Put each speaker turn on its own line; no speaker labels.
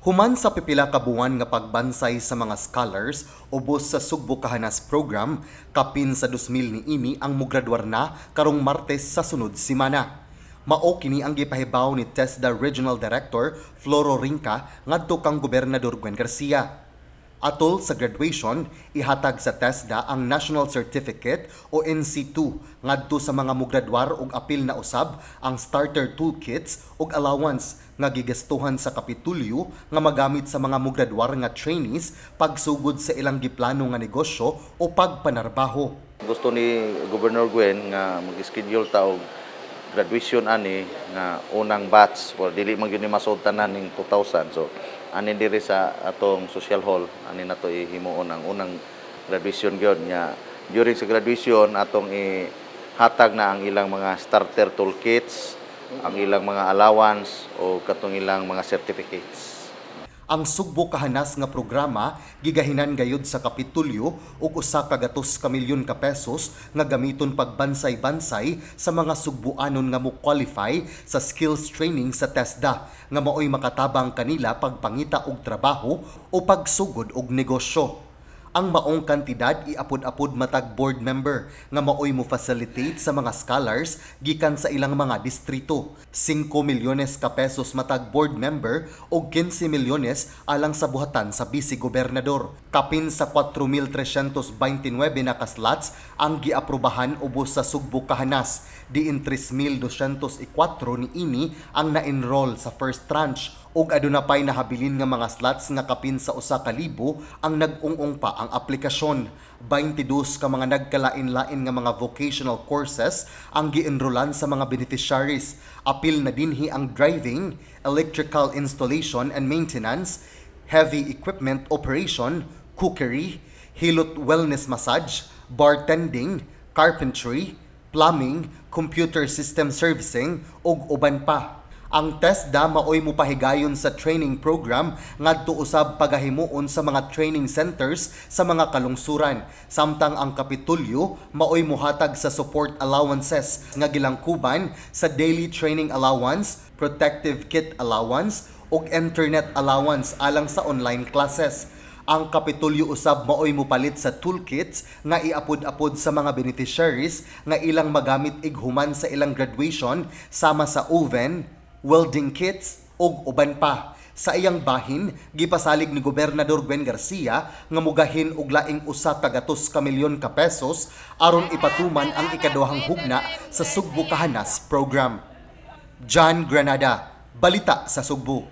Human sa pipila ka buwan nga pagbansay sa mga scholars ubos sa Sugbo Kahanas program, kapin sa 2000 niini ang mograduar na karong Martes sa sunod semana. Mao kini ang gipahibaw ni TESDA Regional Director Floro Rinca ngadto kang Gobernador Gwen Garcia. Atol sa graduation, ihatag sa TESDA ang National Certificate o NC2 ngadto sa mga mograduar ug apil na usab ang starter toolkits ug allowance nga gigastuhan sa Kapitulyo nga magamit sa mga mograduar nga trainees pagsugod sa ilang giplano nga negosyo o pagpanarbaho.
Gusto ni Governor Gwen nga mag-schedule ta og graduation ani nga unang batch for dili man gyud ni masud tanan ning 2000. So ani diri sa atong social hall ani nato ihimuon ang unang graduation gyud nya. During sa graduation atong ihatag na ang ilang mga starter toolkits, ang ilang mga allowance o katong ilang mga certificates.
Ang Sugbo Kahanas nga programa gigahinan gayud sa Kapitulyo ug usa ka gatos ka milyon ka pesos nga gamiton pagbansay-bansay sa mga Sugboanon nga mo-qualify sa skills training sa TESDA nga maoy makatabang kanila pagpangita og trabaho o pagsugod og negosyo. Ang maong kantidad iapod-apod matag board member nga maoy mo facilitate sa mga scholars gikan sa ilang mga distrito. 5 milyones ka pesos matag board member o 15 milyones alang sa buhatan sa vice-gobernador. Kapin sa 4,329 na ka slots ang giaprobahan ubos sa Sugbo Kahanas. Diin 3,204 niini ang na-enroll sa first tranche ug aduna pay nahabilin nga mga slots nga kapin sa 1,000 ang nag-ung-ung pa ang aplikasyon. 22 ka mga nagkalain-lain nga mga vocational courses ang gi-enrollan sa mga beneficiaries. Apil na dinhi ang driving, electrical installation and maintenance, heavy equipment operation, cookery, hilot wellness massage, bartending, carpentry, plumbing, computer system servicing ug uban pa. Ang TESDA maoy mopahigayon sa training program ngadto usab pagahimuon sa mga training centers sa mga kalungsuran. Samtang ang Kapitulyo maoy mohatag sa support allowances nga gilangkuban sa daily training allowance, protective kit allowance ug internet allowance alang sa online classes. Ang Kapitulyo usab maoy mopalit sa toolkits nga iapod-apod sa mga beneficiaries nga ilang magamit ighuman sa ilang graduation sama sa oven, welding kits ug uban pa. Sa iyang bahin, gipasalig ni Gobernador Gwen Garcia nga mugahin og laing 100 milyon ka pesos aron ipatuman ang ikaduhang hugna sa Sugbo Kahanas program. John Granada, Balita sa Sugbo.